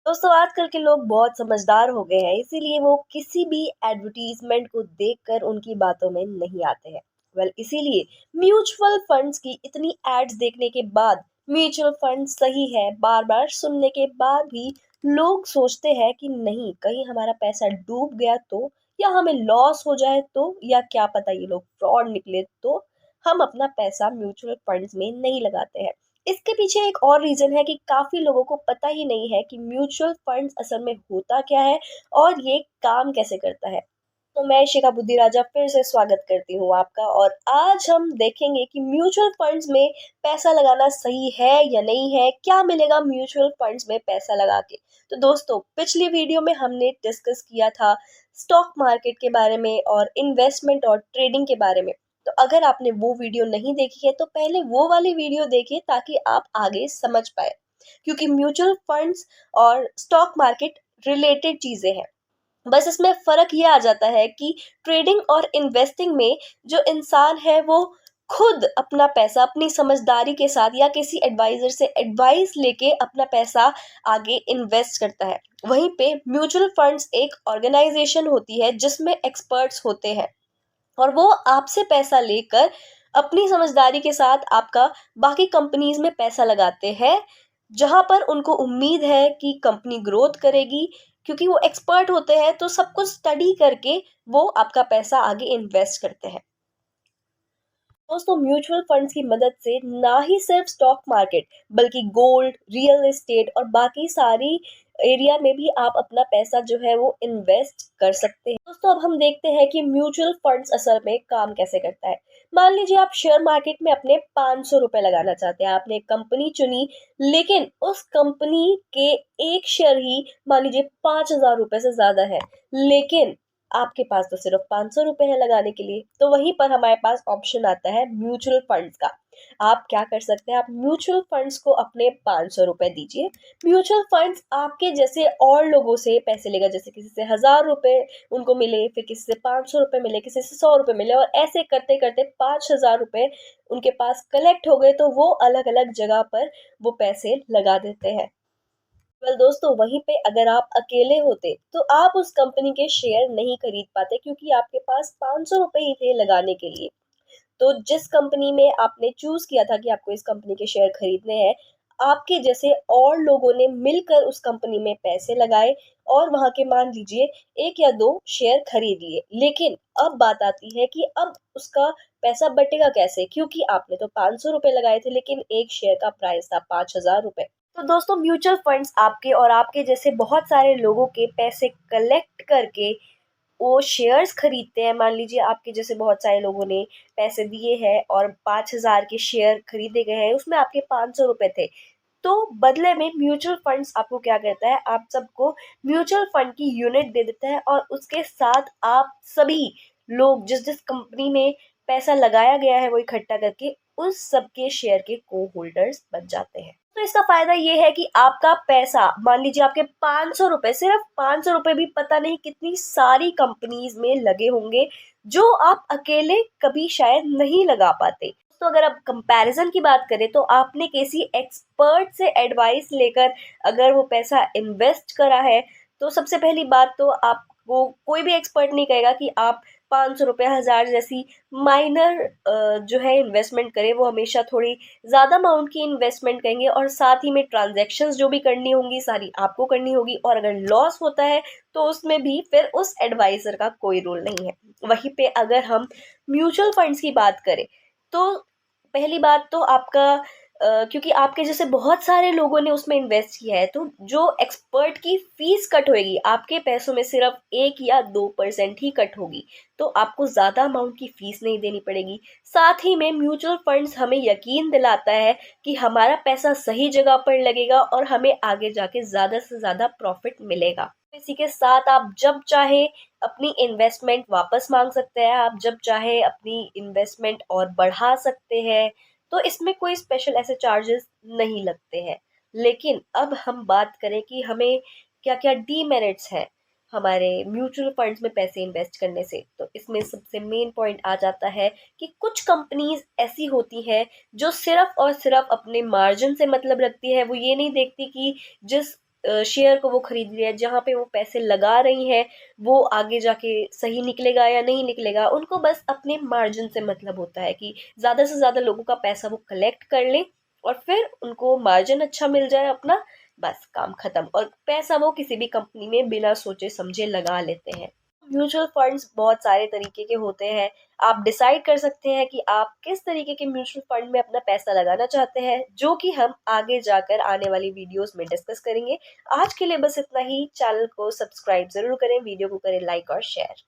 दोस्तों आजकल के लोग बहुत समझदार हो गए हैं, इसीलिए वो किसी भी एडवर्टीजमेंट को देखकर उनकी बातों में नहीं आते हैं। इसीलिए म्यूचुअल फंड्स की इतनी एड्स देखने के बाद म्यूचुअल फंड सही है बार बार सुनने के बाद भी लोग सोचते हैं कि नहीं, कहीं हमारा पैसा डूब गया तो, या हमें लॉस हो जाए तो, या क्या पता ये लोग फ्रॉड निकले तो हम अपना पैसा म्यूचुअल फंड्स में नहीं लगाते हैं। इसके पीछे एक और रीज़न है कि काफ़ी लोगों को पता ही नहीं है कि म्यूचुअल फंड्स असल में होता क्या है और ये काम कैसे करता है। तो मैं शिखा बुद्धि राजा फिर से स्वागत करती हूँ आपका, और आज हम देखेंगे कि म्यूचुअल फंड्स में पैसा लगाना सही है या नहीं है, क्या मिलेगा म्यूचुअल फंड्स में पैसा लगा के। तो दोस्तों पिछली वीडियो में हमने डिस्कस किया था स्टॉक मार्केट के बारे में और इन्वेस्टमेंट और ट्रेडिंग के बारे में। तो अगर आपने वो वीडियो नहीं देखी है तो पहले वो वाली वीडियो देखिए ताकि आप आगे समझ पाए, क्योंकि म्यूचुअल फंड्स और स्टॉक मार्केट रिलेटेड चीजें हैं। बस इसमें फ़र्क ये आ जाता है कि ट्रेडिंग और इन्वेस्टिंग में जो इंसान है वो खुद अपना पैसा अपनी समझदारी के साथ या किसी एडवाइज़र से एडवाइस लेके अपना पैसा आगे इन्वेस्ट करता है। वहीं पे म्यूचुअल फंड्स एक ऑर्गेनाइज़ेशन होती है जिसमें एक्सपर्ट्स होते हैं, और वो आपसे पैसा लेकर अपनी समझदारी के साथ आपका बाकी कंपनीज में पैसा लगाते हैं, जहां पर उनको उम्मीद है कि कंपनी ग्रोथ करेगी। क्योंकि वो एक्सपर्ट होते हैं तो सब कुछ स्टडी करके वो आपका पैसा आगे इन्वेस्ट करते हैं। दोस्तों म्यूचुअल फंड्स की मदद से ना ही सिर्फ स्टॉक मार्केट बल्कि गोल्ड, रियल एस्टेट और बाकी सारी एरिया में भी आप अपना पैसा जो है वो इन्वेस्ट कर सकते हैं। दोस्तों अब हम देखते हैं कि म्यूचुअल फंड्स असल में काम कैसे करता है। मान लीजिए आप शेयर मार्केट में अपने 500 रुपए लगाना चाहते हैं, आपने एक कंपनी चुनी, लेकिन उस कंपनी के एक शेयर ही मान लीजिए 5,000 रुपए से ज्यादा है, लेकिन आपके पास तो सिर्फ 500 रुपए है लगाने के लिए। तो वहीं पर हमारे पास ऑप्शन आता है म्यूचुअल फंड्स का। आप क्या कर सकते हैं, आप म्यूचुअल फंड्स को अपने 500 रुपए दीजिए। म्यूचुअल फंड्स आपके जैसे और लोगों से पैसे लेगा, जैसे किसी से 1,000 रुपए उनको मिले, फिर किसी से 500 रुपए मिले, किसी से 100 रुपए मिले, और ऐसे करते करते 5,000 रुपए उनके पास कलेक्ट हो गए। तो वो अलग अलग जगह पर वो पैसे लगा देते हैं। दोस्तों वहीं पे अगर आप अकेले होते तो आप उस कंपनी के शेयर नहीं खरीद पाते, क्योंकि आपके पास 500 रुपए ही थे लगाने के लिए। तो जिस कंपनी में आपने चूज किया था कि आपको इस कंपनी के शेयर खरीदने हैं, आपके जैसे और लोगों ने मिलकर उस कंपनी में पैसे लगाए और वहां के मान लीजिए एक या दो शेयर खरीद लिए। लेकिन अब बात आती है कि अब उसका पैसा बटेगा कैसे, क्योंकि आपने तो 500 रुपए लगाए थे लेकिन एक शेयर का प्राइस था 5,000 रुपए। तो दोस्तों म्यूचुअल फंड्स आपके और आपके जैसे बहुत सारे लोगों के पैसे कलेक्ट करके वो शेयर्स खरीदते हैं। मान लीजिए आपके जैसे बहुत सारे लोगों ने पैसे दिए हैं और 5,000 के शेयर खरीदे गए हैं, उसमें आपके 500 रुपए थे। तो बदले में म्यूचुअल फंड्स आपको क्या करता है, आप सबको म्यूचुअल फंड की यूनिट दे देता है, और उसके साथ आप सभी लोग जिस जिस कंपनी में पैसा लगाया गया है वो इकट्ठा करके उस सबके शेयर के को होल्डर्स बन जाते हैं। तो इसका फायदा ये है कि आपका पैसा मान लीजिए आपके 500 रुपए, सिर्फ 500 रुपए भी पता नहीं कितनी सारी कंपनीज में लगे होंगे, जो आप अकेले कभी शायद नहीं लगा पाते। तो अगर अब कंपैरिजन की बात करें तो आपने किसी एक्सपर्ट से एडवाइस लेकर अगर वो पैसा इन्वेस्ट करा है, तो सबसे पहली बात तो आपको कोई भी एक्सपर्ट नहीं कहेगा कि आप 500 रुपये, 1,000 जैसी माइनर जो है इन्वेस्टमेंट करें। वो हमेशा थोड़ी ज़्यादा अमाउंट की इन्वेस्टमेंट करेंगे, और साथ ही में ट्रांजैक्शंस जो भी करनी होंगी सारी आपको करनी होगी, और अगर लॉस होता है तो उसमें भी फिर उस एडवाइज़र का कोई रोल नहीं है। वहीं पे अगर हम म्यूचुअल फंड्स की बात करें तो पहली बात तो आपका क्योंकि आपके जैसे बहुत सारे लोगों ने उसमें इन्वेस्ट किया है, तो जो एक्सपर्ट की फीस कट होएगी आपके पैसों में सिर्फ 1 या 2% ही कट होगी। तो आपको ज़्यादा अमाउंट की फीस नहीं देनी पड़ेगी। साथ ही में म्यूचुअल फंड्स हमें यकीन दिलाता है कि हमारा पैसा सही जगह पर लगेगा और हमें आगे जाके ज़्यादा से ज़्यादा प्रॉफिट मिलेगा। इसी के साथ आप जब चाहे अपनी इन्वेस्टमेंट वापस मांग सकते हैं, आप जब चाहे अपनी इन्वेस्टमेंट और बढ़ा सकते हैं। तो इसमें कोई स्पेशल ऐसे चार्जेस नहीं लगते हैं। लेकिन अब हम बात करें कि हमें क्या क्या डीमेरिट्स हैं हमारे म्यूचुअल फंड्स में पैसे इन्वेस्ट करने से, तो इसमें सबसे मेन पॉइंट आ जाता है कि कुछ कंपनीज ऐसी होती हैं जो सिर्फ और सिर्फ अपने मार्जिन से मतलब रखती है। वो ये नहीं देखती कि जिस शेयर को वो खरीद लिया, जहाँ पे वो पैसे लगा रही हैं वो आगे जाके सही निकलेगा या नहीं निकलेगा। उनको बस अपने मार्जिन से मतलब होता है कि ज़्यादा से ज़्यादा लोगों का पैसा वो कलेक्ट कर लें और फिर उनको मार्जिन अच्छा मिल जाए अपना, बस काम खत्म। और पैसा वो किसी भी कंपनी में बिना सोचे समझे लगा लेते हैं। म्यूचुअल फंड्स बहुत सारे तरीके के होते हैं। आप डिसाइड कर सकते हैं कि आप किस तरीके के म्यूचुअल फंड में अपना पैसा लगाना चाहते हैं, जो कि हम आगे जाकर आने वाली वीडियोस में डिस्कस करेंगे। आज के लिए बस इतना ही। चैनल को सब्सक्राइब ज़रूर करें, वीडियो को करें लाइक और शेयर।